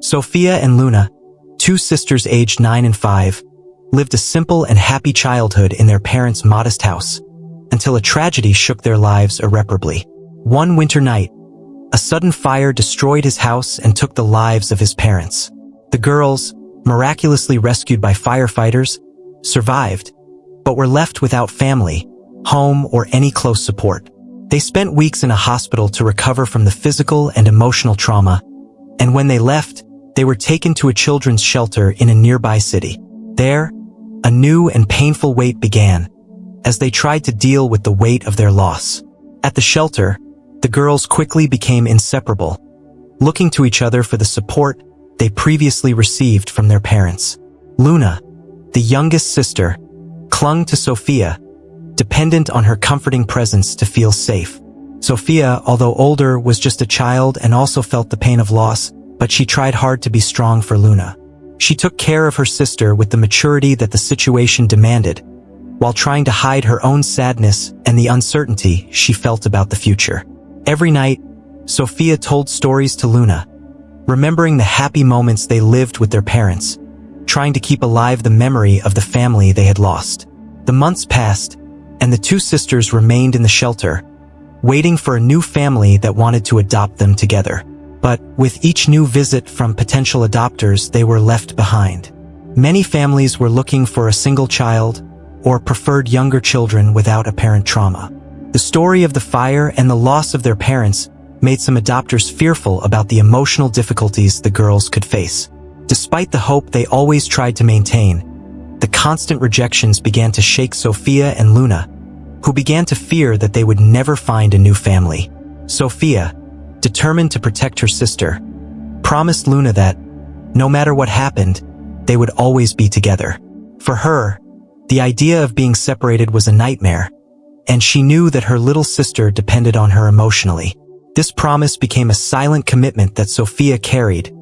Sophia and Luna, two sisters aged 9 and 5, lived a simple and happy childhood in their parents' modest house, until a tragedy shook their lives irreparably. One winter night, a sudden fire destroyed his house and took the lives of his parents. The girls, miraculously rescued by firefighters, survived, but were left without family, home, or any close support. They spent weeks in a hospital to recover from the physical and emotional trauma, and when they left, they were taken to a children's shelter in a nearby city. There, a new and painful wait began, as they tried to deal with the weight of their loss. At the shelter, the girls quickly became inseparable, looking to each other for the support they previously received from their parents. Luna, the youngest sister, clung to Sophia, dependent on her comforting presence to feel safe. Sophia, although older, was just a child and also felt the pain of loss, but she tried hard to be strong for Luna. She took care of her sister with the maturity that the situation demanded, while trying to hide her own sadness and the uncertainty she felt about the future. Every night, Sophia told stories to Luna, remembering the happy moments they lived with their parents, trying to keep alive the memory of the family they had lost. The months passed, and the two sisters remained in the shelter, waiting for a new family that wanted to adopt them together. But with each new visit from potential adopters, they were left behind. Many families were looking for a single child or preferred younger children without apparent trauma. The story of the fire and the loss of their parents made some adopters fearful about the emotional difficulties the girls could face. Despite the hope they always tried to maintain, the constant rejections began to shake Sophia and Luna, who began to fear that they would never find a new family. Sophia, determined to protect her sister, promised Luna that, no matter what happened, they would always be together. For her, the idea of being separated was a nightmare, and she knew that her little sister depended on her emotionally. This promise became a silent commitment that Sophia carried,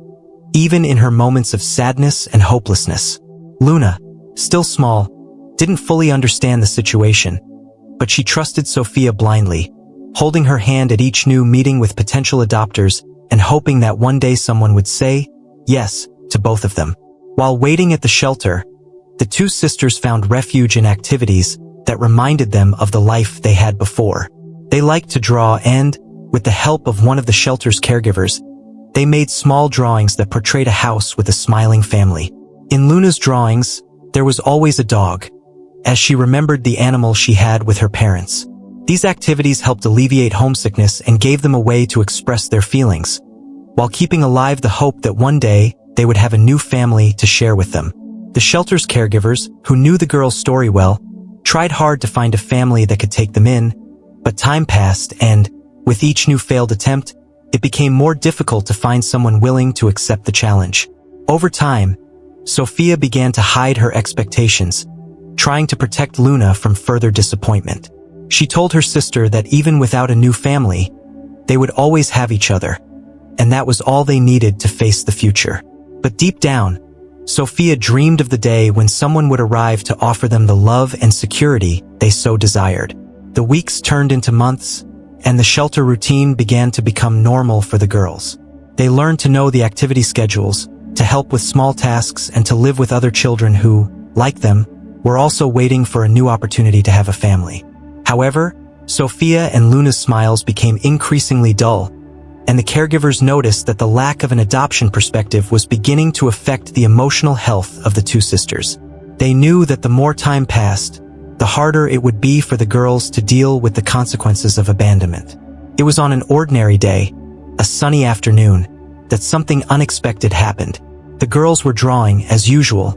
even in her moments of sadness and hopelessness. Luna, still small, didn't fully understand the situation, but she trusted Sophia blindly, holding her hand at each new meeting with potential adopters and hoping that one day someone would say yes to both of them. While waiting at the shelter, the two sisters found refuge in activities that reminded them of the life they had before. They liked to draw and, with the help of one of the shelter's caregivers, they made small drawings that portrayed a house with a smiling family. In Luna's drawings, there was always a dog, as she remembered the animal she had with her parents. These activities helped alleviate homesickness and gave them a way to express their feelings, while keeping alive the hope that one day they would have a new family to share with them. The shelter's caregivers, who knew the girl's story well, tried hard to find a family that could take them in, but time passed and, with each new failed attempt, it became more difficult to find someone willing to accept the challenge. Over time, Sophia began to hide her expectations, trying to protect Luna from further disappointment. She told her sister that even without a new family, they would always have each other, and that was all they needed to face the future. But deep down, Sophia dreamed of the day when someone would arrive to offer them the love and security they so desired. The weeks turned into months, and the shelter routine began to become normal for the girls. They learned to know the activity schedules, to help with small tasks, and to live with other children who, like them, were also waiting for a new opportunity to have a family. However, Sophia and Luna's smiles became increasingly dull, and the caregivers noticed that the lack of an adoption perspective was beginning to affect the emotional health of the two sisters. They knew that the more time passed, the harder it would be for the girls to deal with the consequences of abandonment. It was on an ordinary day, a sunny afternoon, that something unexpected happened. The girls were drawing, as usual,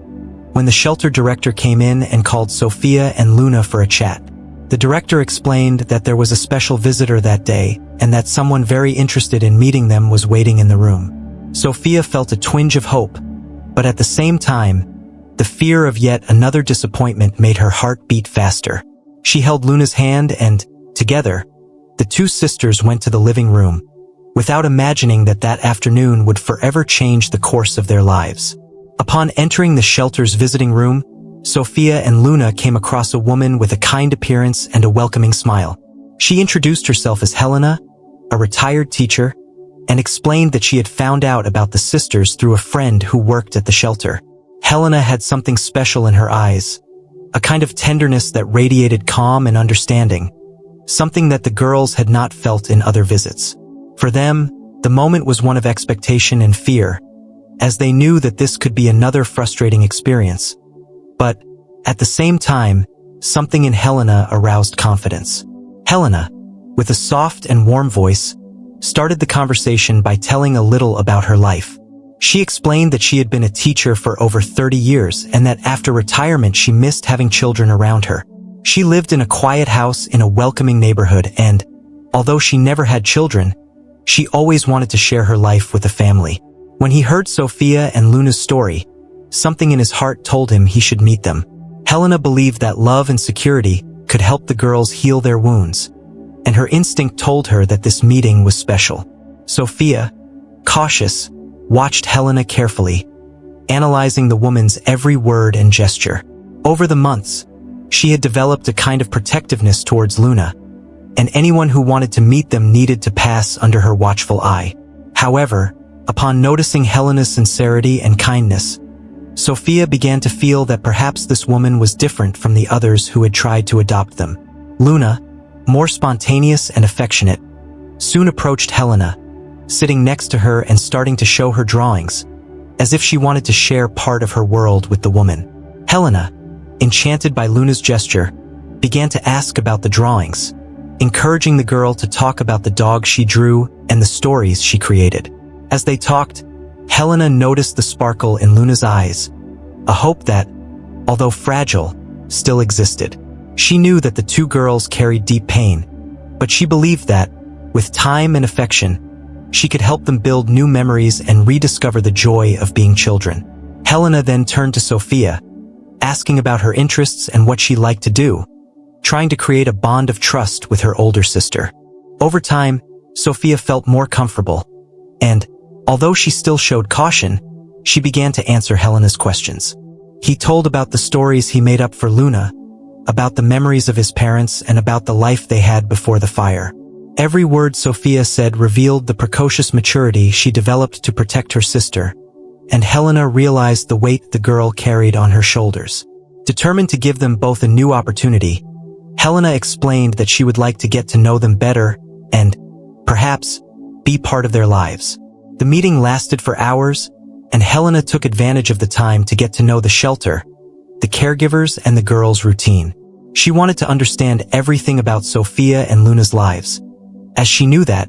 when the shelter director came in and called Sophia and Luna for a chat. The director explained that there was a special visitor that day, and that someone very interested in meeting them was waiting in the room. Sophia felt a twinge of hope, but at the same time, the fear of yet another disappointment made her heart beat faster. She held Luna's hand and, together, the two sisters went to the living room, without imagining that that afternoon would forever change the course of their lives. Upon entering the shelter's visiting room, Sophia and Luna came across a woman with a kind appearance and a welcoming smile. She introduced herself as Helena, a retired teacher, and explained that she had found out about the sisters through a friend who worked at the shelter. Helena had something special in her eyes, a kind of tenderness that radiated calm and understanding, something that the girls had not felt in other visits. For them, the moment was one of expectation and fear, as they knew that this could be another frustrating experience. But, at the same time, something in Helena aroused confidence. Helena, with a soft and warm voice, started the conversation by telling a little about her life. She explained that she had been a teacher for over 30 years and that after retirement she missed having children around her. She lived in a quiet house in a welcoming neighborhood and, although she never had children, she always wanted to share her life with a family. When he heard Sophia and Luna's story, something in his heart told him he should meet them. Helena believed that love and security could help the girls heal their wounds, and her instinct told her that this meeting was special. Sophia, cautious, watched Helena carefully, analyzing the woman's every word and gesture. Over the months, she had developed a kind of protectiveness towards Luna, and anyone who wanted to meet them needed to pass under her watchful eye. However, upon noticing Helena's sincerity and kindness, Sophia began to feel that perhaps this woman was different from the others who had tried to adopt them. Luna, more spontaneous and affectionate, soon approached Helena, sitting next to her and starting to show her drawings, as if she wanted to share part of her world with the woman. Helena, enchanted by Luna's gesture, began to ask about the drawings, encouraging the girl to talk about the dog she drew and the stories she created. As they talked, Helena noticed the sparkle in Luna's eyes, a hope that, although fragile, still existed. She knew that the two girls carried deep pain, but she believed that, with time and affection, she could help them build new memories and rediscover the joy of being children. Helena then turned to Sophia, asking about her interests and what she liked to do, trying to create a bond of trust with her older sister. Over time, Sophia felt more comfortable, and, although she still showed caution, she began to answer Helena's questions. He told about the stories he made up for Luna, about the memories of his parents and about the life they had before the fire. Every word Sophia said revealed the precocious maturity she developed to protect her sister, and Helena realized the weight the girl carried on her shoulders. Determined to give them both a new opportunity, Helena explained that she would like to get to know them better and, perhaps, be part of their lives. The meeting lasted for hours, and Helena took advantage of the time to get to know the shelter, the caregivers, and the girls' routine. She wanted to understand everything about Sophia and Luna's lives, as she knew that,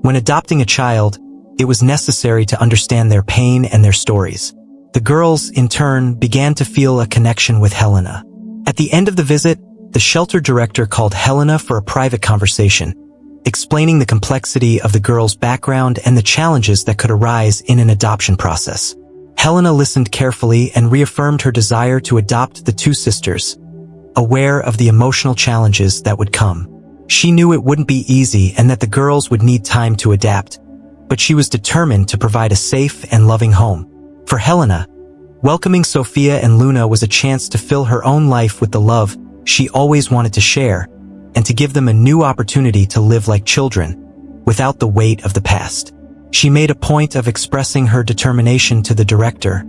when adopting a child, it was necessary to understand their pain and their stories. The girls, in turn, began to feel a connection with Helena. At the end of the visit, the shelter director called Helena for a private conversation, explaining the complexity of the girls' background and the challenges that could arise in an adoption process. Helena listened carefully and reaffirmed her desire to adopt the two sisters, aware of the emotional challenges that would come. She knew it wouldn't be easy and that the girls would need time to adapt, but she was determined to provide a safe and loving home. For Helena, welcoming Sophia and Luna was a chance to fill her own life with the love she always wanted to share, and to give them a new opportunity to live like children, without the weight of the past. She made a point of expressing her determination to the director,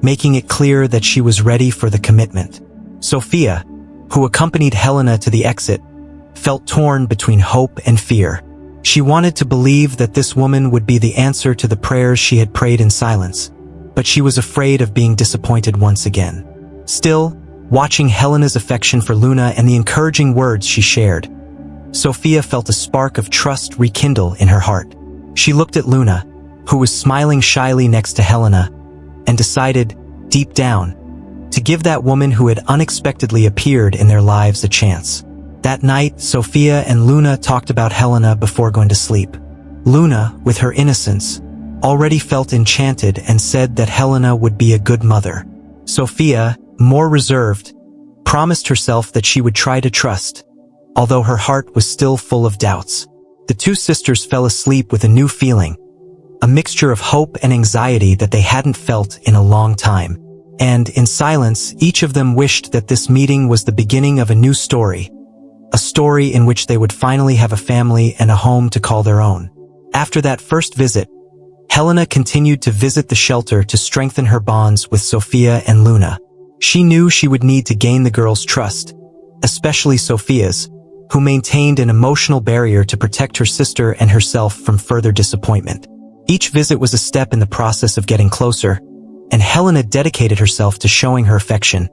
making it clear that she was ready for the commitment. Sophia, who accompanied Helena to the exit, felt torn between hope and fear. She wanted to believe that this woman would be the answer to the prayers she had prayed in silence, but she was afraid of being disappointed once again. Still, watching Helena's affection for Luna and the encouraging words she shared, Sophia felt a spark of trust rekindle in her heart. She looked at Luna, who was smiling shyly next to Helena, and decided, deep down, to give that woman who had unexpectedly appeared in their lives a chance. That night, Sophia and Luna talked about Helena before going to sleep. Luna, with her innocence, already felt enchanted and said that Helena would be a good mother. Sophia, more reserved, promised herself that she would try to trust, although her heart was still full of doubts. The two sisters fell asleep with a new feeling, a mixture of hope and anxiety that they hadn't felt in a long time. And, in silence, each of them wished that this meeting was the beginning of a new story, a story in which they would finally have a family and a home to call their own. After that first visit, Helena continued to visit the shelter to strengthen her bonds with Sophia and Luna. She knew she would need to gain the girls' trust, especially Sophia's, who maintained an emotional barrier to protect her sister and herself from further disappointment. Each visit was a step in the process of getting closer, and Helena dedicated herself to showing her affection,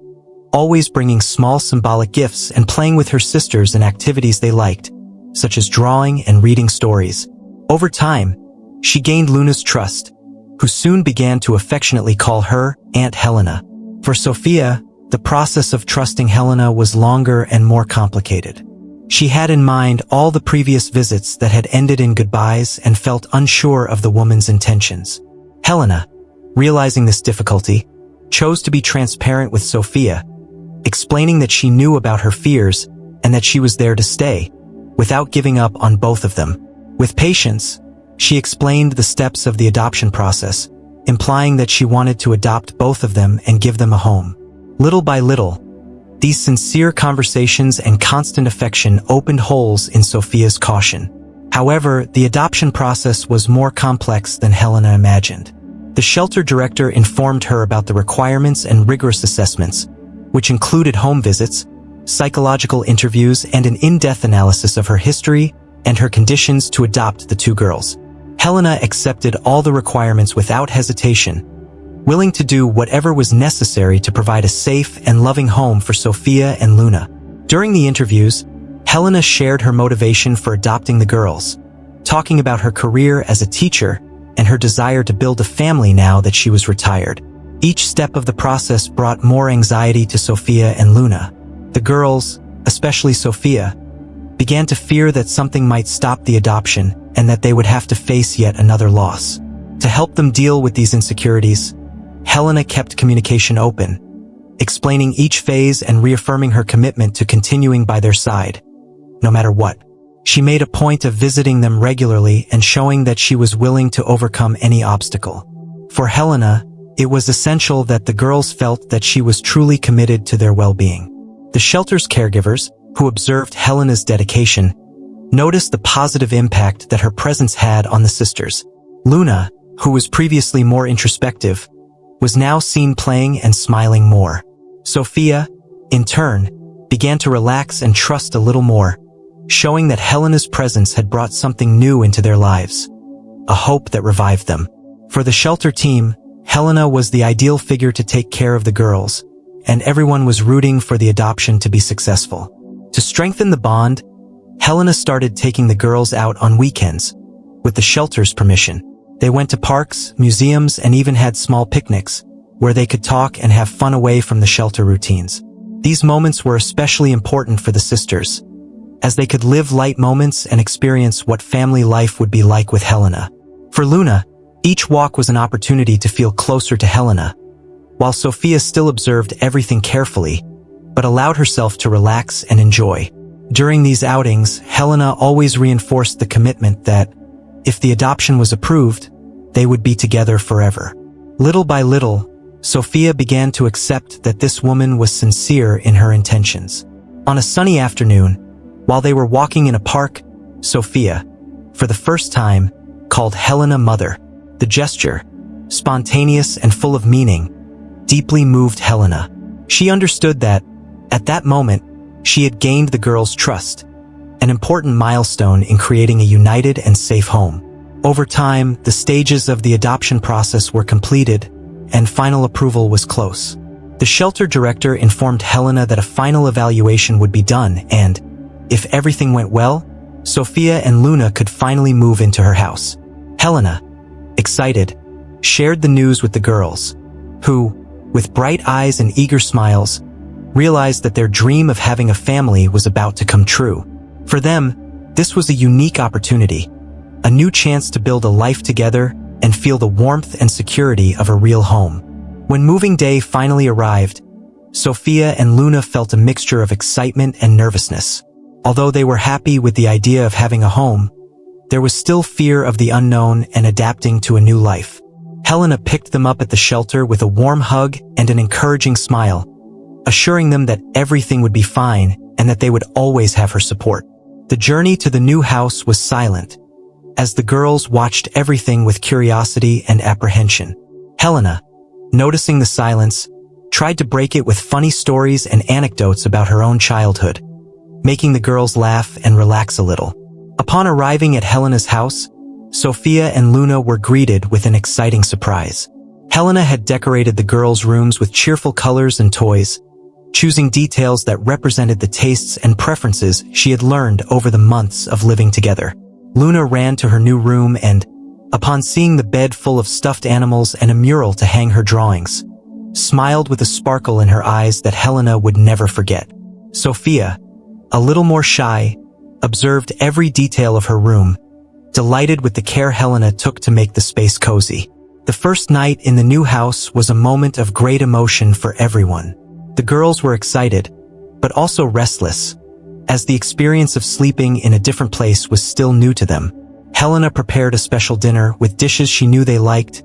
always bringing small symbolic gifts and playing with her sisters in activities they liked, such as drawing and reading stories. Over time, she gained Luna's trust, who soon began to affectionately call her Aunt Helena. For Sophia, the process of trusting Helena was longer and more complicated. She had in mind all the previous visits that had ended in goodbyes and felt unsure of the woman's intentions. Helena, realizing this difficulty, chose to be transparent with Sophia, explaining that she knew about her fears and that she was there to stay, without giving up on both of them. With patience, she explained the steps of the adoption process, implying that she wanted to adopt both of them and give them a home. Little by little, these sincere conversations and constant affection opened holes in Sophia's caution. However, the adoption process was more complex than Helena imagined. The shelter director informed her about the requirements and rigorous assessments, which included home visits, psychological interviews, and an in-depth analysis of her history and her conditions to adopt the two girls. Helena accepted all the requirements without hesitation, willing to do whatever was necessary to provide a safe and loving home for Sophia and Luna. During the interviews, Helena shared her motivation for adopting the girls, talking about her career as a teacher and her desire to build a family now that she was retired. Each step of the process brought more anxiety to Sophia and Luna. The girls, especially Sophia, began to fear that something might stop the adoption and that they would have to face yet another loss. To help them deal with these insecurities, Helena kept communication open, explaining each phase and reaffirming her commitment to continuing by their side, no matter what. She made a point of visiting them regularly and showing that she was willing to overcome any obstacle. For Helena, it was essential that the girls felt that she was truly committed to their well-being. The shelter's caregivers, who observed Helena's dedication, noticed the positive impact that her presence had on the sisters. Luna, who was previously more introspective, was now seen playing and smiling more. Sophia, in turn, began to relax and trust a little more, showing that Helena's presence had brought something new into their lives, a hope that revived them. For the shelter team, Helena was the ideal figure to take care of the girls, and everyone was rooting for the adoption to be successful. To strengthen the bond, Helena started taking the girls out on weekends, with the shelter's permission. They went to parks, museums, and even had small picnics, where they could talk and have fun away from the shelter routines. These moments were especially important for the sisters, as they could live light moments and experience what family life would be like with Helena. For Luna, each walk was an opportunity to feel closer to Helena, while Sophia still observed everything carefully, but allowed herself to relax and enjoy. During these outings, Helena always reinforced the commitment that, if the adoption was approved, they would be together forever. Little by little, Sophia began to accept that this woman was sincere in her intentions. On a sunny afternoon, while they were walking in a park, Sophia, for the first time, called Helena mother. The gesture, spontaneous and full of meaning, deeply moved Helena. She understood that, at that moment, she had gained the girls' trust, an important milestone in creating a united and safe home. Over time, the stages of the adoption process were completed, and final approval was close. The shelter director informed Helena that a final evaluation would be done, and, if everything went well, Sophia and Luna could finally move into her house. Helena, excited, shared the news with the girls, who, with bright eyes and eager smiles, realized that their dream of having a family was about to come true. For them, this was a unique opportunity, a new chance to build a life together and feel the warmth and security of a real home. When moving day finally arrived, Sophia and Luna felt a mixture of excitement and nervousness. Although they were happy with the idea of having a home, there was still fear of the unknown and adapting to a new life. Helena picked them up at the shelter with a warm hug and an encouraging smile, assuring them that everything would be fine and that they would always have her support. The journey to the new house was silent, as the girls watched everything with curiosity and apprehension. Helena, noticing the silence, tried to break it with funny stories and anecdotes about her own childhood, making the girls laugh and relax a little. Upon arriving at Helena's house, Sophia and Luna were greeted with an exciting surprise. Helena had decorated the girls' rooms with cheerful colors and toys, choosing details that represented the tastes and preferences she had learned over the months of living together. Luna ran to her new room and, upon seeing the bed full of stuffed animals and a mural to hang her drawings, smiled with a sparkle in her eyes that Helena would never forget. Sophia, a little more shy, observed every detail of her room, delighted with the care Helena took to make the space cozy. The first night in the new house was a moment of great emotion for everyone. The girls were excited, but also restless, as the experience of sleeping in a different place was still new to them. Helena prepared a special dinner with dishes she knew they liked,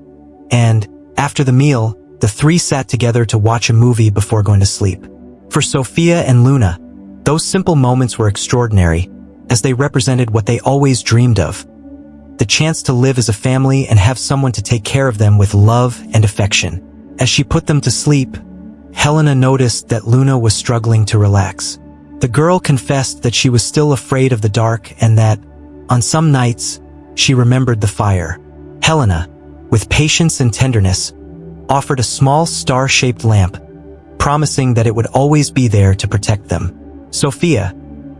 and, after the meal, the three sat together to watch a movie before going to sleep. For Sophia and Luna, those simple moments were extraordinary, as they represented what they always dreamed of: the chance to live as a family and have someone to take care of them with love and affection. As she put them to sleep, Helena noticed that Luna was struggling to relax. The girl confessed that she was still afraid of the dark and that, on some nights, she remembered the fire. Helena, with patience and tenderness, offered a small star-shaped lamp, promising that it would always be there to protect them. Sophia,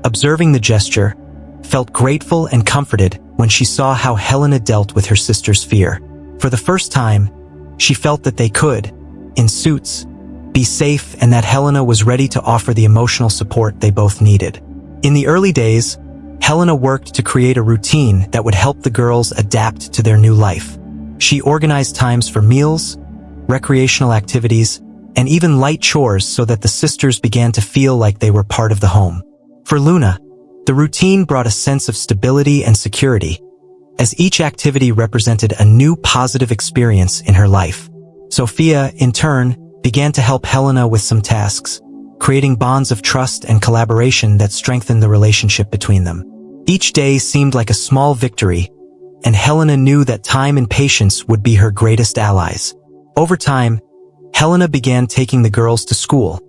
observing the gesture, felt grateful and comforted when she saw how Helena dealt with her sister's fear. For the first time, she felt that they could, in suits, be safe and that Helena was ready to offer the emotional support they both needed. In the early days, Helena worked to create a routine that would help the girls adapt to their new life. She organized times for meals, recreational activities, and even light chores so that the sisters began to feel like they were part of the home. For Luna, the routine brought a sense of stability and security, as each activity represented a new positive experience in her life. Sophia, in turn, began to help Helena with some tasks, creating bonds of trust and collaboration that strengthened the relationship between them. Each day seemed like a small victory, and Helena knew that time and patience would be her greatest allies. Over time, Helena began taking the girls to school,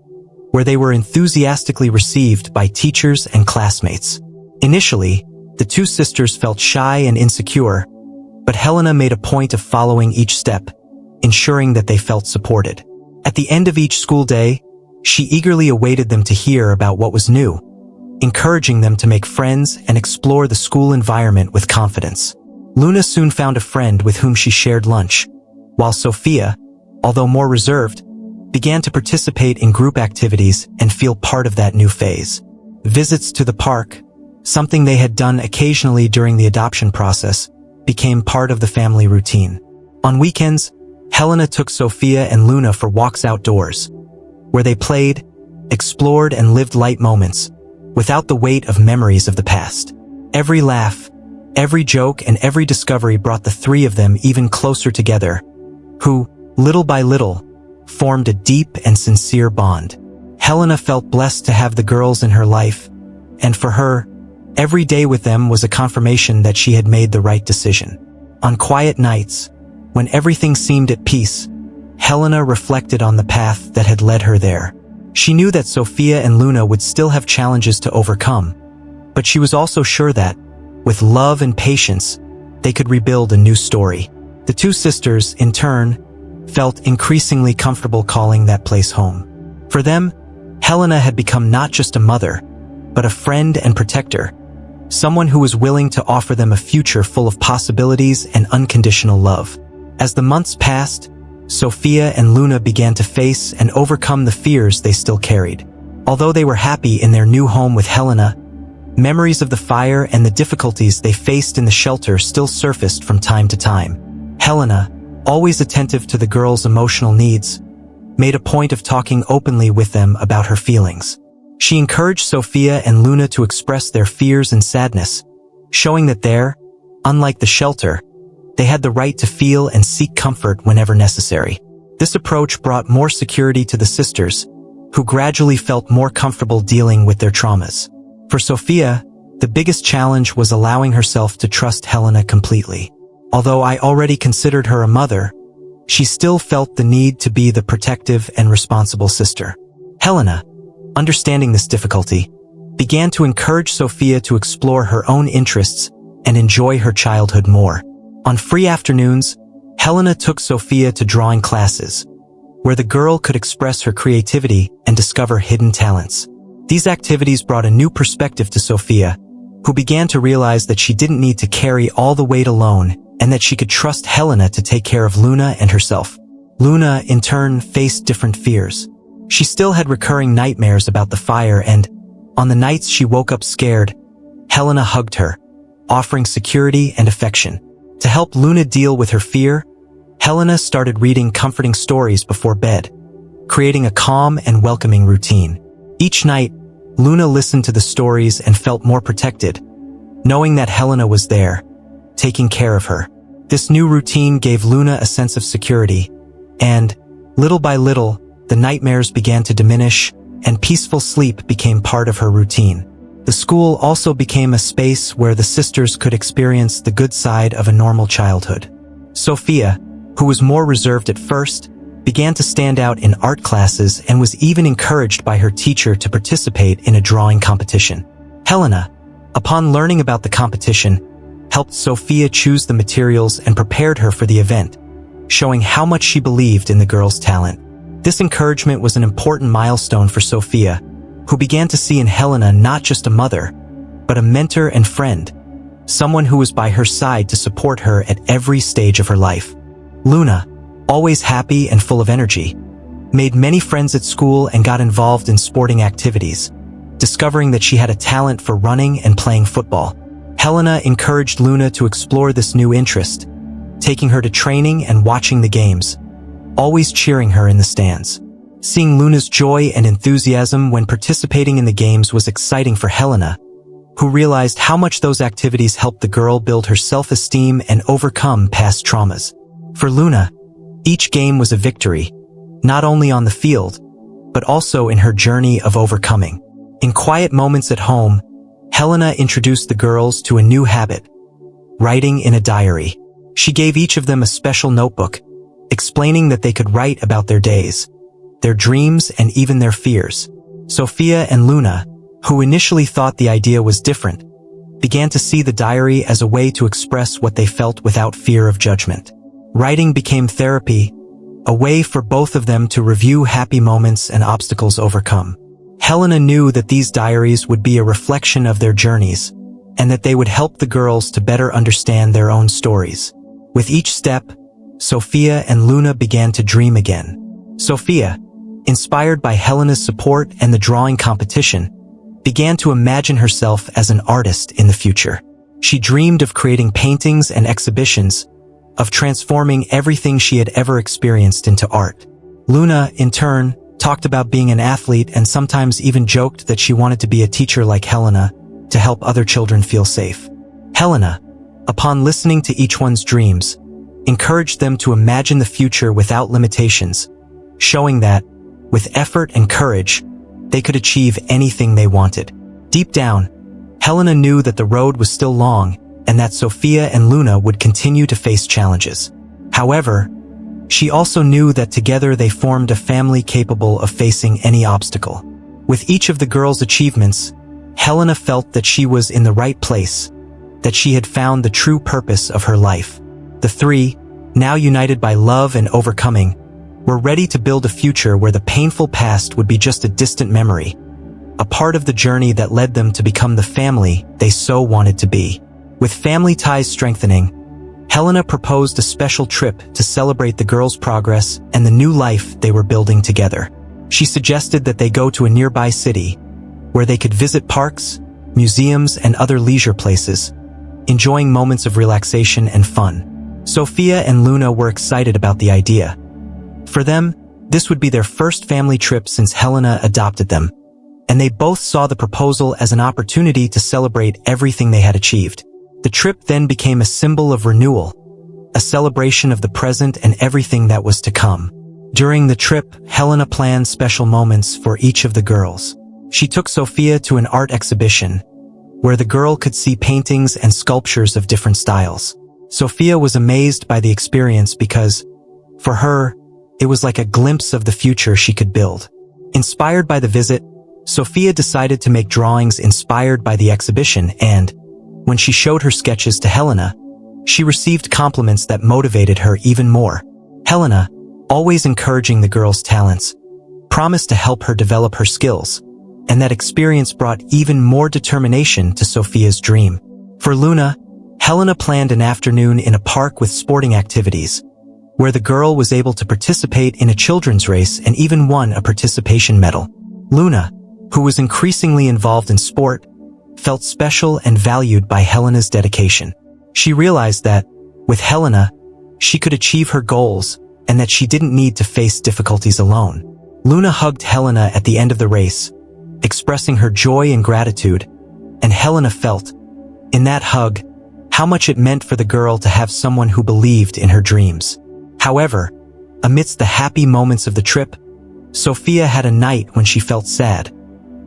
where they were enthusiastically received by teachers and classmates. Initially, the two sisters felt shy and insecure, but Helena made a point of following each step, ensuring that they felt supported. At the end of each school day, she eagerly awaited them to hear about what was new, encouraging them to make friends and explore the school environment with confidence. Luna soon found a friend with whom she shared lunch, while Sophia, although more reserved, began to participate in group activities and feel part of that new phase. Visits to the park, something they had done occasionally during the adoption process, became part of the family routine. On weekends, Helena took Sophia and Luna for walks outdoors, where they played, explored, and lived light moments, without the weight of memories of the past. Every laugh, every joke, and every discovery brought the three of them even closer together, who, little by little, formed a deep and sincere bond. Helena felt blessed to have the girls in her life, and for her, every day with them was a confirmation that she had made the right decision. On quiet nights, when everything seemed at peace, Helena reflected on the path that had led her there. She knew that Sophia and Luna would still have challenges to overcome, but she was also sure that, with love and patience, they could rebuild a new story. The two sisters, in turn, felt increasingly comfortable calling that place home. For them, Helena had become not just a mother, but a friend and protector, someone who was willing to offer them a future full of possibilities and unconditional love. As the months passed, Sophia and Luna began to face and overcome the fears they still carried. Although they were happy in their new home with Helena, memories of the fire and the difficulties they faced in the shelter still surfaced from time to time. Helena, always attentive to the girls' emotional needs, made a point of talking openly with them about her feelings. She encouraged Sophia and Luna to express their fears and sadness, showing that there, unlike the shelter, they had the right to feel and seek comfort whenever necessary. This approach brought more security to the sisters, who gradually felt more comfortable dealing with their traumas. For Sophia, the The biggest challenge was allowing herself to trust Helena completely. Although I already considered her a mother, she still felt the need to be the protective and responsible sister. Helena, understanding this difficulty, began to encourage Sophia to explore her own interests and enjoy her childhood more. On free afternoons, Helena took Sophia to drawing classes, where the girl could express her creativity and discover hidden talents. These activities brought a new perspective to Sophia, who began to realize that she didn't need to carry all the weight alone and that she could trust Helena to take care of Luna and herself. Luna, in turn, faced different fears. She still had recurring nightmares about the fire, and, on the nights she woke up scared, Helena hugged her, offering security and affection. To help Luna deal with her fear, Helena started reading comforting stories before bed, creating a calm and welcoming routine. Each night, Luna listened to the stories and felt more protected, knowing that Helena was there, taking care of her. This new routine gave Luna a sense of security, and, little by little, the nightmares began to diminish, and peaceful sleep became part of her routine. The school also became a space where the sisters could experience the good side of a normal childhood. Sophia, who was more reserved at first, began to stand out in art classes and was even encouraged by her teacher to participate in a drawing competition. Helena, upon learning about the competition, helped Sophia choose the materials and prepared her for the event, showing how much she believed in the girl's talent. This encouragement was an important milestone for Sophia, who began to see in Helena not just a mother, but a mentor and friend, someone who was by her side to support her at every stage of her life. Luna, always happy and full of energy, made many friends at school and got involved in sporting activities, discovering that she had a talent for running and playing football. Helena encouraged Luna to explore this new interest, taking her to training and watching the games, always cheering her in the stands. Seeing Luna's joy and enthusiasm when participating in the games was exciting for Helena, who realized how much those activities helped the girl build her self-esteem and overcome past traumas. For Luna, each game was a victory, not only on the field, but also in her journey of overcoming. In quiet moments at home, Helena introduced the girls to a new habit, writing in a diary. She gave each of them a special notebook, explaining that they could write about their days, their dreams, and even their fears. Sophia and Luna, who initially thought the idea was different, began to see the diary as a way to express what they felt without fear of judgment. Writing became therapy, a way for both of them to review happy moments and obstacles overcome. Helena knew that these diaries would be a reflection of their journeys, and that they would help the girls to better understand their own stories. With each step, Sophia and Luna began to dream again. Sophia, inspired by Helena's support and the drawing competition, began to imagine herself as an artist in the future. She dreamed of creating paintings and exhibitions, of transforming everything she had ever experienced into art. Luna, in turn, talked about being an athlete and sometimes even joked that she wanted to be a teacher like Helena to help other children feel safe. Helena, upon listening to each one's dreams, encouraged them to imagine the future without limitations, showing that, with effort and courage, they could achieve anything they wanted. Deep down, Helena knew that the road was still long and that Sophia and Luna would continue to face challenges. However, she also knew that together they formed a family capable of facing any obstacle. With each of the girls' achievements, Helena felt that she was in the right place, that she had found the true purpose of her life. The three, now united by love and overcoming, were ready to build a future where the painful past would be just a distant memory, a part of the journey that led them to become the family they so wanted to be. With family ties strengthening, Helena proposed a special trip to celebrate the girls' progress and the new life they were building together. She suggested that they go to a nearby city, where they could visit parks, museums, and other leisure places, enjoying moments of relaxation and fun. Sophia and Luna were excited about the idea. For them, this would be their first family trip since Helena adopted them, and they both saw the proposal as an opportunity to celebrate everything they had achieved. The trip then became a symbol of renewal, a celebration of the present and everything that was to come. During the trip, Helena planned special moments for each of the girls. She took Sophia to an art exhibition, where the girl could see paintings and sculptures of different styles. Sophia was amazed by the experience because, for her, it was like a glimpse of the future she could build. Inspired by the visit, Sophia decided to make drawings inspired by the exhibition, and, when she showed her sketches to Helena, she received compliments that motivated her even more. Helena, always encouraging the girl's talents, promised to help her develop her skills, and that experience brought even more determination to Sophia's dream. For Luna, Helena planned an afternoon in a park with sporting activities, where the girl was able to participate in a children's race and even won a participation medal. Luna, who was increasingly involved in sport, felt special and valued by Helena's dedication. She realized that, with Helena, she could achieve her goals and that she didn't need to face difficulties alone. Luna hugged Helena at the end of the race, expressing her joy and gratitude, and Helena felt, in that hug, how much it meant for the girl to have someone who believed in her dreams. However, amidst the happy moments of the trip, Sophia had a night when she felt sad,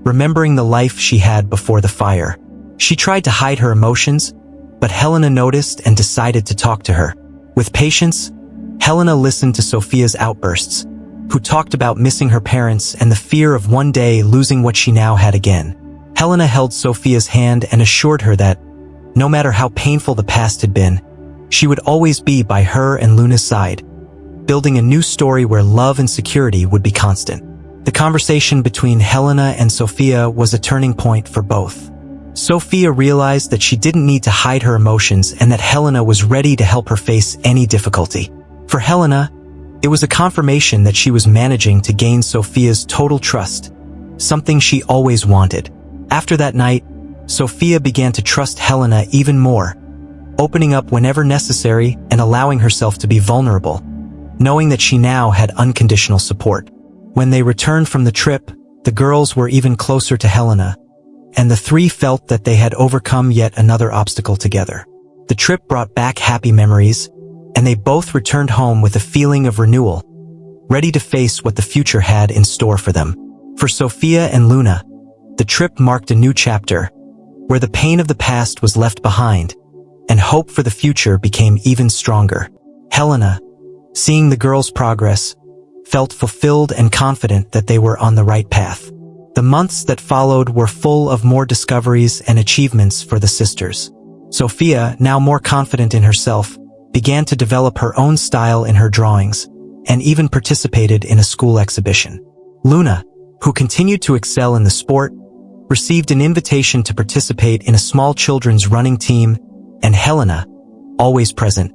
remembering the life she had before the fire. She tried to hide her emotions, but Helena noticed and decided to talk to her. With patience, Helena listened to Sophia's outbursts, who talked about missing her parents and the fear of one day losing what she now had again. Helena held Sophia's hand and assured her that, no matter how painful the past had been, she would always be by her and Luna's side, building a new story where love and security would be constant. The conversation between Helena and Sophia was a turning point for both. Sophia realized that she didn't need to hide her emotions and that Helena was ready to help her face any difficulty. For Helena, it was a confirmation that she was managing to gain Sophia's total trust, something she always wanted. After that night, Sophia began to trust Helena even more, opening up whenever necessary and allowing herself to be vulnerable, knowing that she now had unconditional support. When they returned from the trip, the girls were even closer to Helena, and the three felt that they had overcome yet another obstacle together. The trip brought back happy memories, and they both returned home with a feeling of renewal, ready to face what the future had in store for them. For Sophia and Luna, the trip marked a new chapter, where the pain of the past was left behind, and hope for the future became even stronger. Helena, seeing the girls' progress, felt fulfilled and confident that they were on the right path. The months that followed were full of more discoveries and achievements for the sisters. Sophia, now more confident in herself, began to develop her own style in her drawings, and even participated in a school exhibition. Luna, who continued to excel in the sport, received an invitation to participate in a small children's running team, and Helena, always present,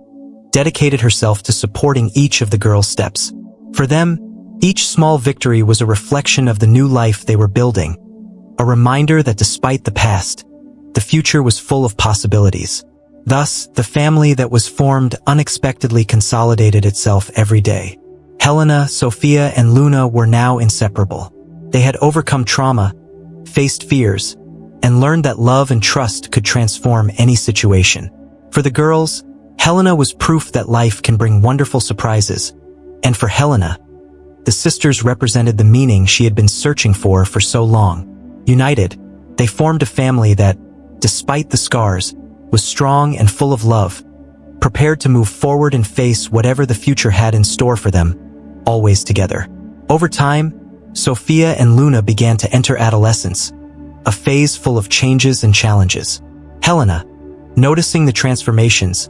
dedicated herself to supporting each of the girls' steps. For them, each small victory was a reflection of the new life they were building, a reminder that despite the past, the future was full of possibilities. Thus, the family that was formed unexpectedly consolidated itself every day. Helena, Sophia, and Luna were now inseparable. They had overcome trauma, faced fears, and learned that love and trust could transform any situation. For the girls, Helena was proof that life can bring wonderful surprises, and for Helena, the sisters represented the meaning she had been searching for so long. United, they formed a family that, despite the scars, was strong and full of love, prepared to move forward and face whatever the future had in store for them, always together. Over time, Sophia and Luna began to enter adolescence, a phase full of changes and challenges. Helena, noticing the transformations,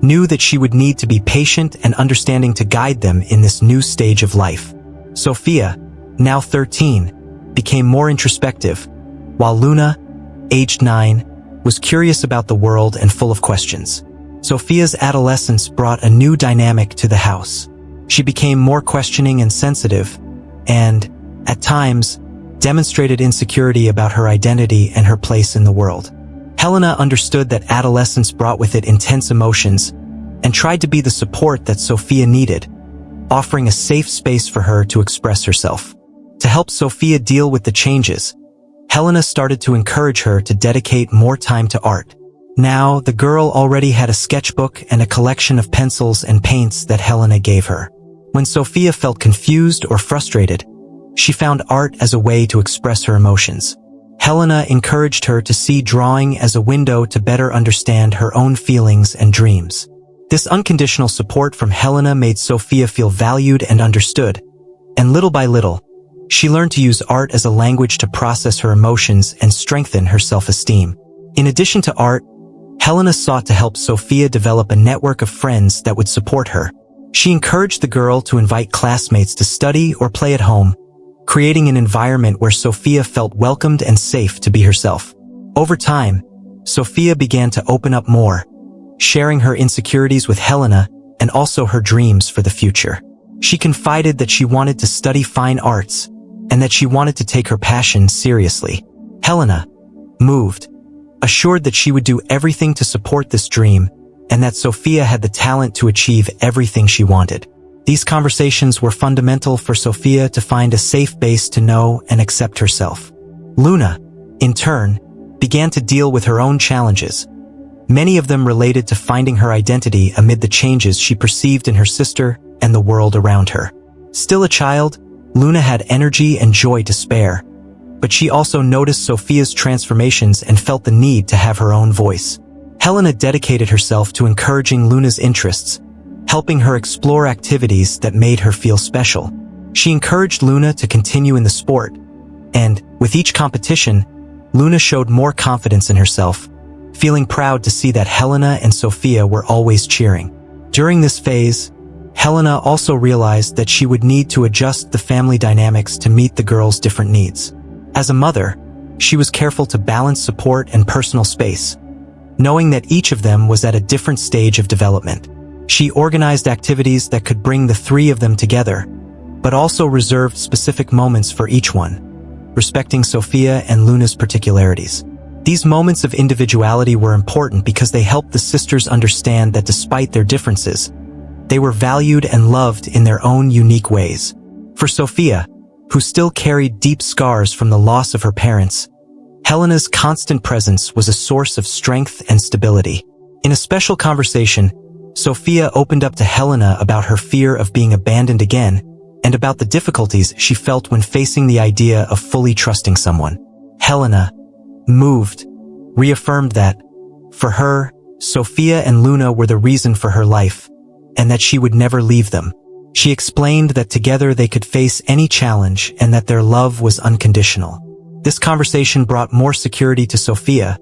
knew that she would need to be patient and understanding to guide them in this new stage of life. Sophia, now 13, became more introspective, while Luna, aged 9, was curious about the world and full of questions. Sophia's adolescence brought a new dynamic to the house. She became more questioning and sensitive, and, at times, demonstrated insecurity about her identity and her place in the world. Helena understood that adolescence brought with it intense emotions and tried to be the support that Sophia needed, offering a safe space for her to express herself. To help Sophia deal with the changes, Helena started to encourage her to dedicate more time to art. Now, the girl already had a sketchbook and a collection of pencils and paints that Helena gave her. When Sophia felt confused or frustrated, she found art as a way to express her emotions. Helena encouraged her to see drawing as a window to better understand her own feelings and dreams. This unconditional support from Helena made Sophia feel valued and understood, and little by little, she learned to use art as a language to process her emotions and strengthen her self-esteem. In addition to art, Helena sought to help Sophia develop a network of friends that would support her. She encouraged the girl to invite classmates to study or play at home, creating an environment where Sophia felt welcomed and safe to be herself. Over time, Sophia began to open up more, sharing her insecurities with Helena and also her dreams for the future. She confided that she wanted to study fine arts and that she wanted to take her passion seriously. Helena, moved, assured that she would do everything to support this dream and that Sophia had the talent to achieve everything she wanted. These conversations were fundamental for Sophia to find a safe base to know and accept herself. Luna, in turn, began to deal with her own challenges. Many of them related to finding her identity amid the changes she perceived in her sister and the world around her. Still a child, Luna had energy and joy to spare, but she also noticed Sophia's transformations and felt the need to have her own voice. Helena dedicated herself to encouraging Luna's interests, helping her explore activities that made her feel special. She encouraged Luna to continue in the sport, and, with each competition, Luna showed more confidence in herself, feeling proud to see that Helena and Sophia were always cheering. During this phase, Helena also realized that she would need to adjust the family dynamics to meet the girls' different needs. As a mother, she was careful to balance support and personal space, knowing that each of them was at a different stage of development. She organized activities that could bring the three of them together, but also reserved specific moments for each one, respecting Sophia and Luna's particularities. These moments of individuality were important because they helped the sisters understand that despite their differences, they were valued and loved in their own unique ways. For Sophia, who still carried deep scars from the loss of her parents, Helena's constant presence was a source of strength and stability. In a special conversation, Sophia opened up to Helena about her fear of being abandoned again and about the difficulties she felt when facing the idea of fully trusting someone. Helena, moved, reaffirmed that, for her, Sophia and Luna were the reason for her life, and that she would never leave them. She explained that together they could face any challenge and that their love was unconditional. This conversation brought more security to Sophia,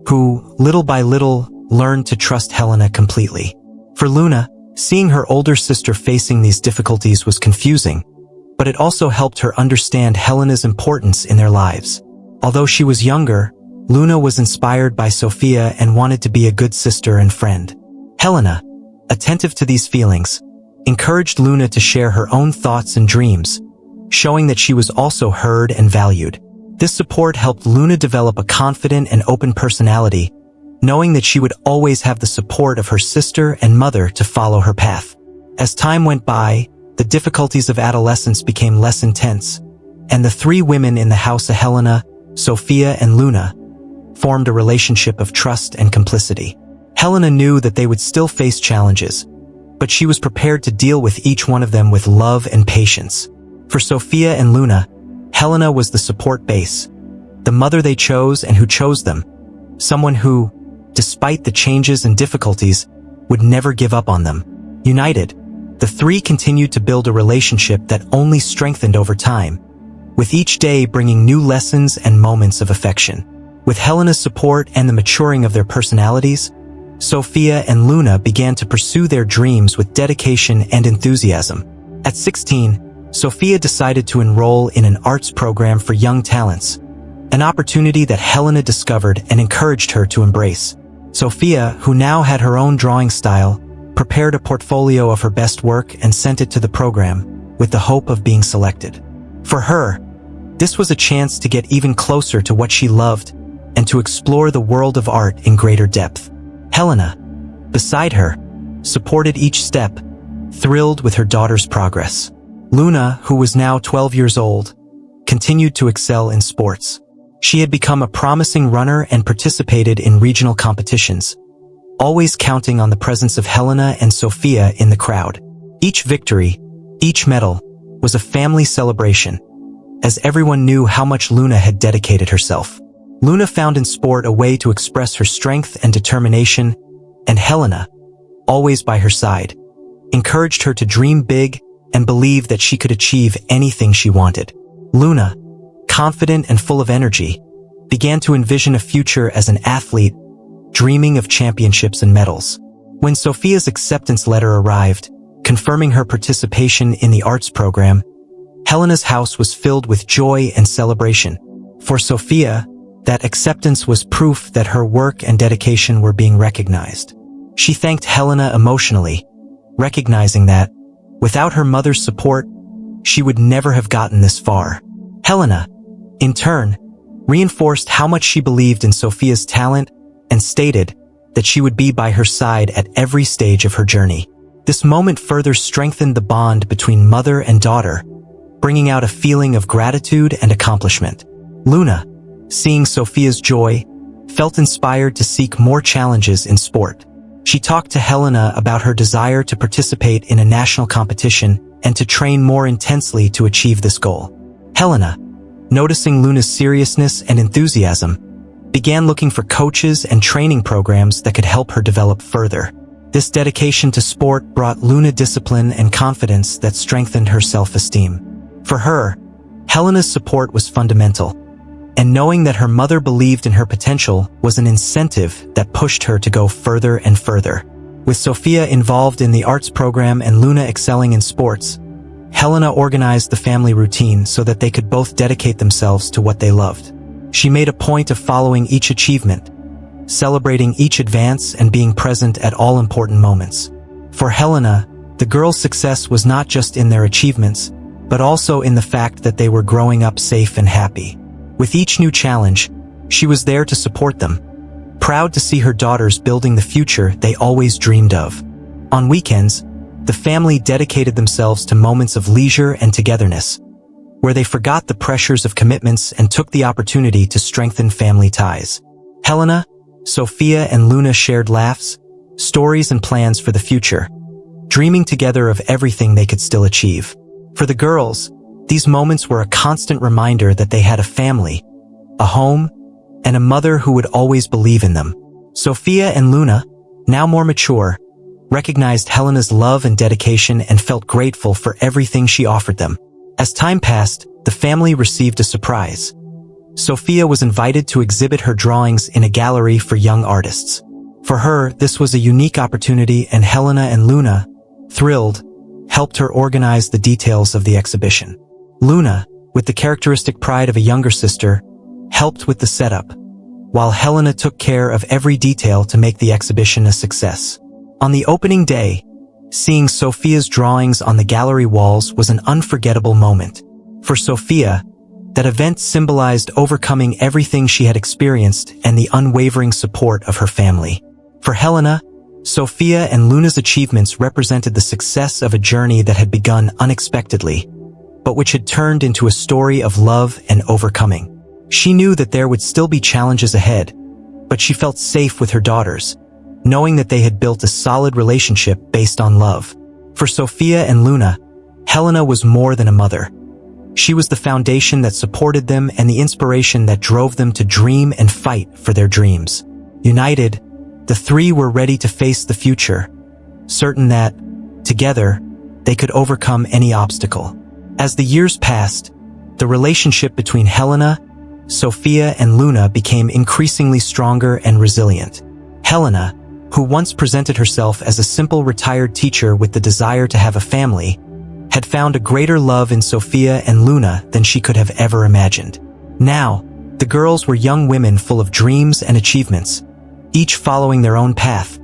who, little by little, learned to trust Helena completely. For Luna, seeing her older sister facing these difficulties was confusing, but it also helped her understand Helena's importance in their lives. Although she was younger, Luna was inspired by Sophia and wanted to be a good sister and friend. Helena, attentive to these feelings, encouraged Luna to share her own thoughts and dreams, showing that she was also heard and valued. This support helped Luna develop a confident and open personality, knowing that she would always have the support of her sister and mother to follow her path. As time went by, the difficulties of adolescence became less intense, and the three women in the house of Helena, Sophia, and Luna formed a relationship of trust and complicity. Helena knew that they would still face challenges, but she was prepared to deal with each one of them with love and patience. For Sophia and Luna, Helena was the support base, the mother they chose and who chose them, someone who, despite the changes and difficulties, would never give up on them. United, the three continued to build a relationship that only strengthened over time, with each day bringing new lessons and moments of affection. With Helena's support and the maturing of their personalities, Sophia and Luna began to pursue their dreams with dedication and enthusiasm. At 16, Sophia decided to enroll in an arts program for young talents, an opportunity that Helena discovered and encouraged her to embrace. Sophia, who now had her own drawing style, prepared a portfolio of her best work and sent it to the program, with the hope of being selected. For her, this was a chance to get even closer to what she loved and to explore the world of art in greater depth. Helena, beside her, supported each step, thrilled with her daughter's progress. Luna, who was now 12 years old, continued to excel in sports. She had become a promising runner and participated in regional competitions, always counting on the presence of Helena and Sophia in the crowd. Each victory, each medal, was a family celebration, as everyone knew how much Luna had dedicated herself. Luna found in sport a way to express her strength and determination, and Helena, always by her side, encouraged her to dream big and believe that she could achieve anything she wanted. Luna, confident and full of energy, began to envision a future as an athlete, dreaming of championships and medals. When Sophia's acceptance letter arrived, confirming her participation in the arts program, Helena's house was filled with joy and celebration. For Sophia, that acceptance was proof that her work and dedication were being recognized. She thanked Helena emotionally, recognizing that, without her mother's support, she would never have gotten this far. Helena, in turn, reinforced how much she believed in Sophia's talent and stated that she would be by her side at every stage of her journey. This moment further strengthened the bond between mother and daughter, bringing out a feeling of gratitude and accomplishment. Luna, seeing Sophia's joy, felt inspired to seek more challenges in sport. She talked to Helena about her desire to participate in a national competition and to train more intensely to achieve this goal. Helena, noticing Luna's seriousness and enthusiasm, began looking for coaches and training programs that could help her develop further. This dedication to sport brought Luna discipline and confidence that strengthened her self-esteem. For her, Helena's support was fundamental, and knowing that her mother believed in her potential was an incentive that pushed her to go further and further. With Sophia involved in the arts program and Luna excelling in sports, Helena organized the family routine so that they could both dedicate themselves to what they loved. She made a point of following each achievement, celebrating each advance and being present at all important moments. For Helena, the girls' success was not just in their achievements, but also in the fact that they were growing up safe and happy. With each new challenge, she was there to support them, proud to see her daughters building the future they always dreamed of. On weekends, the family dedicated themselves to moments of leisure and togetherness, where they forgot the pressures of commitments and took the opportunity to strengthen family ties. Helena, Sophia, and Luna shared laughs, stories, and plans for the future, dreaming together of everything they could still achieve. For the girls, these moments were a constant reminder that they had a family, a home, and a mother who would always believe in them. Sophia and Luna, now more mature, recognized Helena's love and dedication and felt grateful for everything she offered them. As time passed, the family received a surprise. Sophia was invited to exhibit her drawings in a gallery for young artists. For her, this was a unique opportunity, and Helena and Luna, thrilled, helped her organize the details of the exhibition. Luna, with the characteristic pride of a younger sister, helped with the setup, while Helena took care of every detail to make the exhibition a success. On the opening day, seeing Sophia's drawings on the gallery walls was an unforgettable moment. For Sophia, that event symbolized overcoming everything she had experienced and the unwavering support of her family. For Helena, Sophia and Luna's achievements represented the success of a journey that had begun unexpectedly, but which had turned into a story of love and overcoming. She knew that there would still be challenges ahead, but she felt safe with her daughters, knowing that they had built a solid relationship based on love. For Sophia and Luna, Helena was more than a mother. She was the foundation that supported them and the inspiration that drove them to dream and fight for their dreams. United, the three were ready to face the future, certain that, together, they could overcome any obstacle. As the years passed, the relationship between Helena, Sophia, and Luna became increasingly stronger and resilient. Helena, who once presented herself as a simple retired teacher with the desire to have a family, had found a greater love in Sophia and Luna than she could have ever imagined. Now, the girls were young women full of dreams and achievements, each following their own path,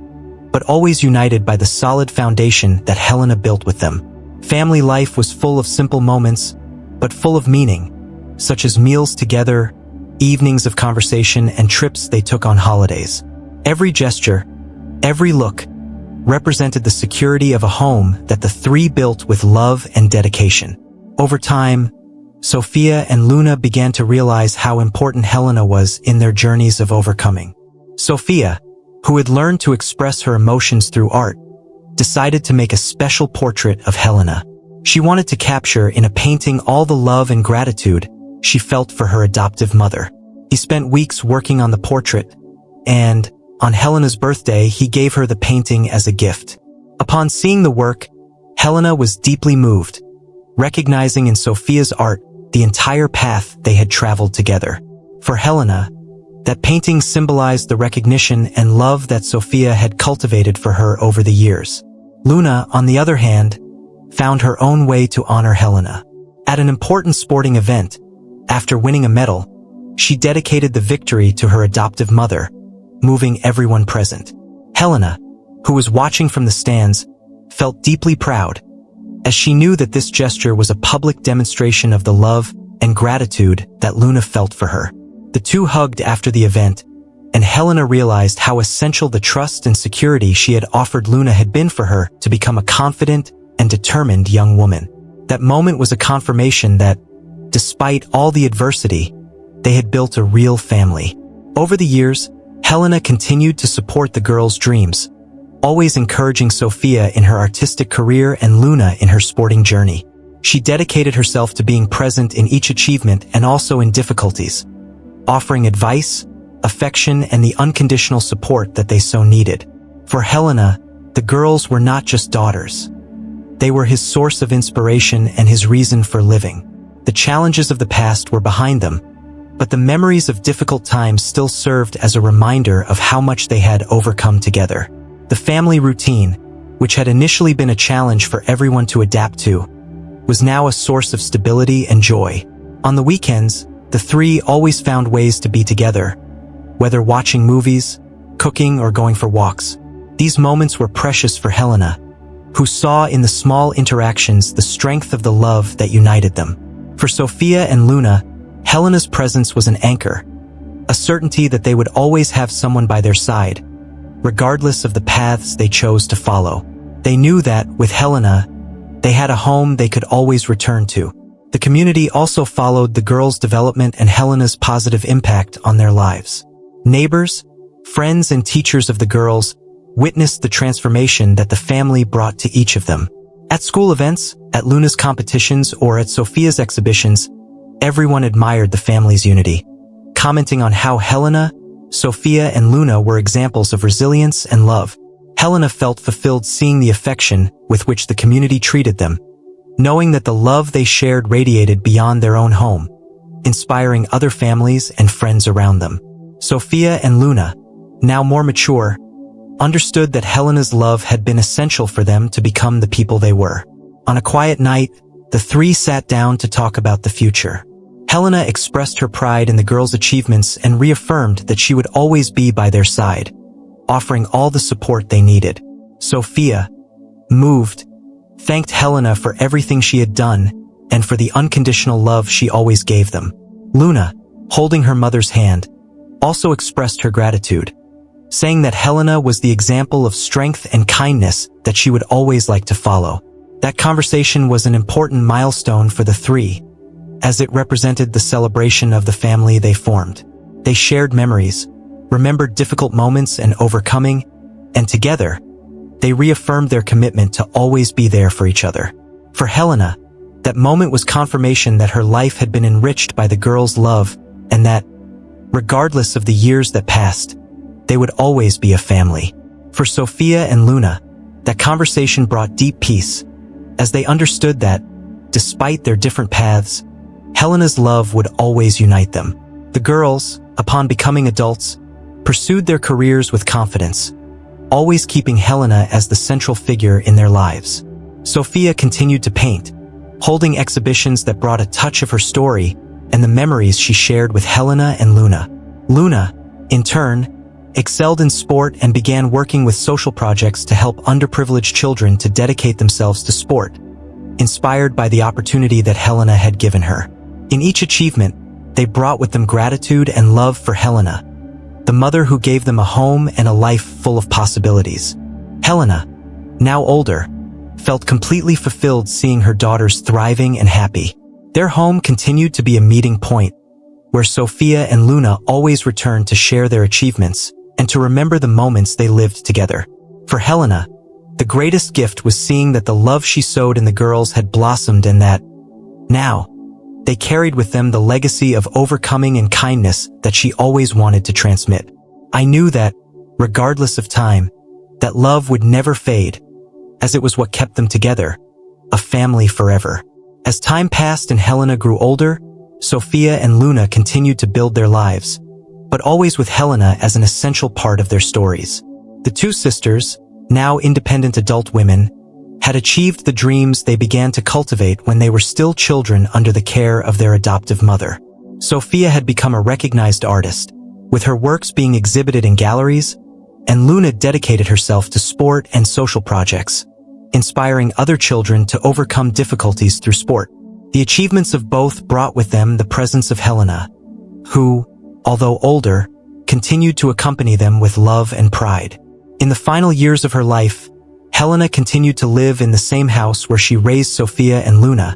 but always united by the solid foundation that Helena built with them. Family life was full of simple moments, but full of meaning, such as meals together, evenings of conversation, and trips they took on holidays. Every gesture, every look, represented the security of a home that the three built with love and dedication. Over time, Sophia and Luna began to realize how important Helena was in their journeys of overcoming. Sophia, who had learned to express her emotions through art, decided to make a special portrait of Helena. She wanted to capture in a painting all the love and gratitude she felt for her adoptive mother. He spent weeks working on the portrait, and on Helena's birthday, he gave her the painting as a gift. Upon seeing the work, Helena was deeply moved, recognizing in Sophia's art the entire path they had traveled together. For Helena, that painting symbolized the recognition and love that Sophia had cultivated for her over the years. Luna, on the other hand, found her own way to honor Helena. At an important sporting event, after winning a medal, she dedicated the victory to her adoptive mother, moving everyone present. Helena, who was watching from the stands, felt deeply proud, as she knew that this gesture was a public demonstration of the love and gratitude that Luna felt for her. The two hugged after the event, and Helena realized how essential the trust and security she had offered Luna had been for her to become a confident and determined young woman. That moment was a confirmation that, despite all the adversity, they had built a real family. Over the years, Helena continued to support the girls' dreams, always encouraging Sophia in her artistic career and Luna in her sporting journey. She dedicated herself to being present in each achievement and also in difficulties, offering advice, affection, and the unconditional support that they so needed. For Helena, the girls were not just daughters. They were his source of inspiration and his reason for living. The challenges of the past were behind them, but the memories of difficult times still served as a reminder of how much they had overcome together. The family routine, which had initially been a challenge for everyone to adapt to, was now a source of stability and joy. On the weekends, the three always found ways to be together, whether watching movies, cooking, or going for walks. These moments were precious for Helena, who saw in the small interactions the strength of the love that united them. For Sophia and Luna, Helena's presence was an anchor, a certainty that they would always have someone by their side, regardless of the paths they chose to follow. They knew that, with Helena, they had a home they could always return to. The community also followed the girls' development and Helena's positive impact on their lives. Neighbors, friends, and teachers of the girls witnessed the transformation that the family brought to each of them. At school events, at Luna's competitions, or at Sophia's exhibitions, everyone admired the family's unity, commenting on how Helena, Sophia, and Luna were examples of resilience and love. Helena felt fulfilled seeing the affection with which the community treated them, knowing that the love they shared radiated beyond their own home, inspiring other families and friends around them. Sophia and Luna, now more mature, understood that Helena's love had been essential for them to become the people they were. On a quiet night, the three sat down to talk about the future. Helena expressed her pride in the girls' achievements and reaffirmed that she would always be by their side, offering all the support they needed. Sophia, moved, thanked Helena for everything she had done and for the unconditional love she always gave them. Luna, holding her mother's hand, also expressed her gratitude, saying that Helena was the example of strength and kindness that she would always like to follow. That conversation was an important milestone for the three, as it represented the celebration of the family they formed. They shared memories, remembered difficult moments and overcoming, and together, they reaffirmed their commitment to always be there for each other. For Helena, that moment was confirmation that her life had been enriched by the girls' love and that, regardless of the years that passed, they would always be a family. For Sophia and Luna, that conversation brought deep peace, as they understood that, despite their different paths, Helena's love would always unite them. The girls, upon becoming adults, pursued their careers with confidence, always keeping Helena as the central figure in their lives. Sophia continued to paint, holding exhibitions that brought a touch of her story and the memories she shared with Helena and Luna. Luna, in turn, excelled in sport and began working with social projects to help underprivileged children to dedicate themselves to sport, inspired by the opportunity that Helena had given her. In each achievement, they brought with them gratitude and love for Helena, the mother who gave them a home and a life full of possibilities. Helena, now older, felt completely fulfilled seeing her daughters thriving and happy. Their home continued to be a meeting point, where Sophia and Luna always returned to share their achievements and to remember the moments they lived together. For Helena, the greatest gift was seeing that the love she sowed in the girls had blossomed and that, now, they carried with them the legacy of overcoming and kindness that she always wanted to transmit. I knew that, regardless of time, that love would never fade, as it was what kept them together, a family forever. As time passed and Helena grew older, Sophia and Luna continued to build their lives, but always with Helena as an essential part of their stories. The two sisters, now independent adult women, had achieved the dreams they began to cultivate when they were still children under the care of their adoptive mother. Sophia had become a recognized artist, with her works being exhibited in galleries, and Luna dedicated herself to sport and social projects, inspiring other children to overcome difficulties through sport. The achievements of both brought with them the presence of Helena, who, although older, continued to accompany them with love and pride. In the final years of her life, Helena continued to live in the same house where she raised Sophia and Luna,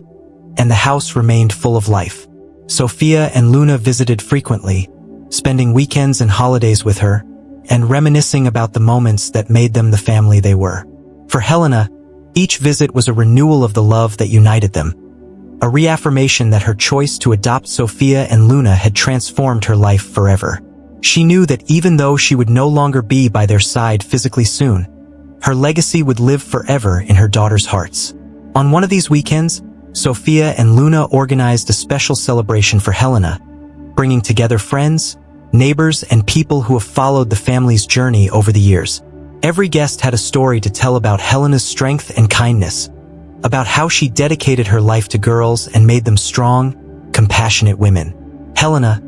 and the house remained full of life. Sophia and Luna visited frequently, spending weekends and holidays with her, and reminiscing about the moments that made them the family they were. For Helena, each visit was a renewal of the love that united them, a reaffirmation that her choice to adopt Sophia and Luna had transformed her life forever. She knew that even though she would no longer be by their side physically soon, her legacy would live forever in her daughters' hearts. On one of these weekends, Sophia and Luna organized a special celebration for Helena, bringing together friends, neighbors, and people who have followed the family's journey over the years. Every guest had a story to tell about Helena's strength and kindness, about how she dedicated her life to girls and made them strong, compassionate women. Helena,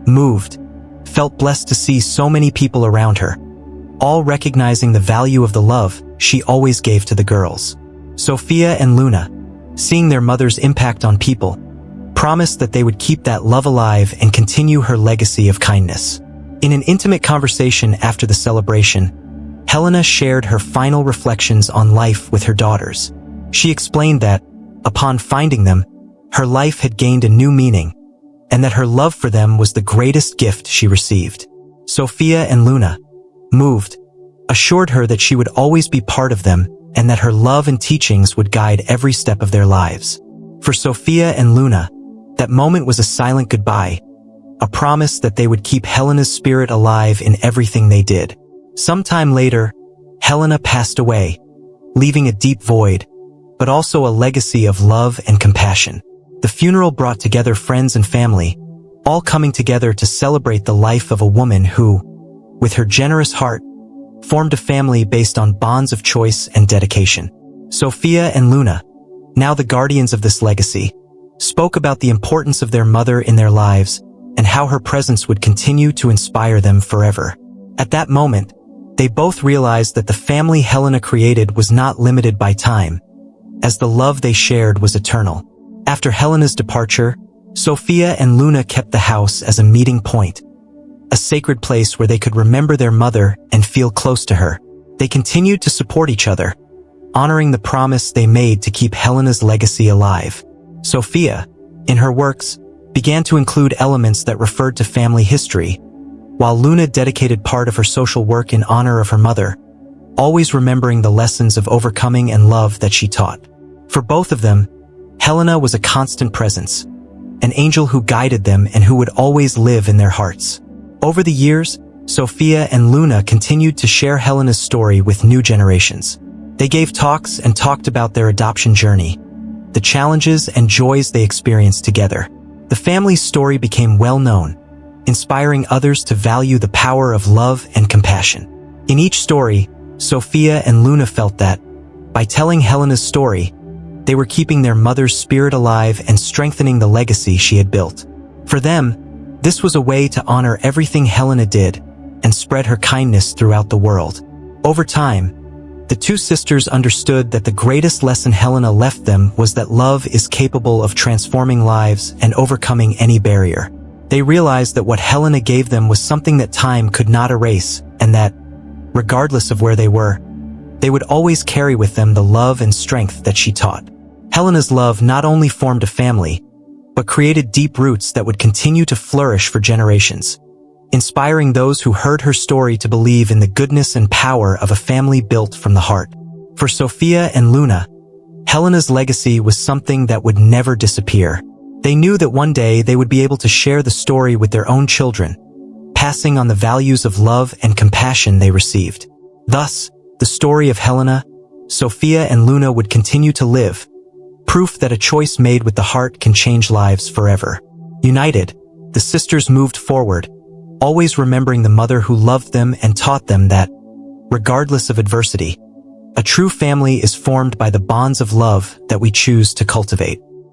moved, felt blessed to see so many people around her, all recognizing the value of the love she always gave to the girls. Sophia and Luna, seeing their mother's impact on people, promised that they would keep that love alive and continue her legacy of kindness. In an intimate conversation after the celebration, Helena shared her final reflections on life with her daughters. She explained that, upon finding them, her life had gained a new meaning, and that her love for them was the greatest gift she received. Sophia and Luna, moved, assured her that she would always be part of them and that her love and teachings would guide every step of their lives. For Sophia and Luna, that moment was a silent goodbye, a promise that they would keep Helena's spirit alive in everything they did. Sometime later, Helena passed away, leaving a deep void, but also a legacy of love and compassion. The funeral brought together friends and family, all coming together to celebrate the life of a woman who, with her generous heart, formed a family based on bonds of choice and dedication. Sophia and Luna, now the guardians of this legacy, spoke about the importance of their mother in their lives and how her presence would continue to inspire them forever. At that moment, they both realized that the family Helena created was not limited by time, as the love they shared was eternal. After Helena's departure, Sophia and Luna kept the house as a meeting point, a sacred place where they could remember their mother and feel close to her. They continued to support each other, honoring the promise they made to keep Helena's legacy alive. Sophia, in her works, began to include elements that referred to family history, while Luna dedicated part of her social work in honor of her mother, always remembering the lessons of overcoming and love that she taught. For both of them, Helena was a constant presence, an angel who guided them and who would always live in their hearts. Over the years, Sophia and Luna continued to share Helena's story with new generations. They gave talks and talked about their adoption journey, the challenges and joys they experienced together. The family's story became well known, inspiring others to value the power of love and compassion. In each story, Sophia and Luna felt that, by telling Helena's story, they were keeping their mother's spirit alive and strengthening the legacy she had built. For them, this was a way to honor everything Helena did and spread her kindness throughout the world. Over time, the two sisters understood that the greatest lesson Helena left them was that love is capable of transforming lives and overcoming any barrier. They realized that what Helena gave them was something that time could not erase, and that, regardless of where they were, they would always carry with them the love and strength that she taught. Helena's love not only formed a family, but created deep roots that would continue to flourish for generations, inspiring those who heard her story to believe in the goodness and power of a family built from the heart. For Sophia and Luna, Helena's legacy was something that would never disappear. They knew that one day they would be able to share the story with their own children, passing on the values of love and compassion they received. Thus, the story of Helena, Sophia, and Luna would continue to live, proof that a choice made with the heart can change lives forever. United, the sisters moved forward, always remembering the mother who loved them and taught them that, regardless of adversity, a true family is formed by the bonds of love that we choose to cultivate.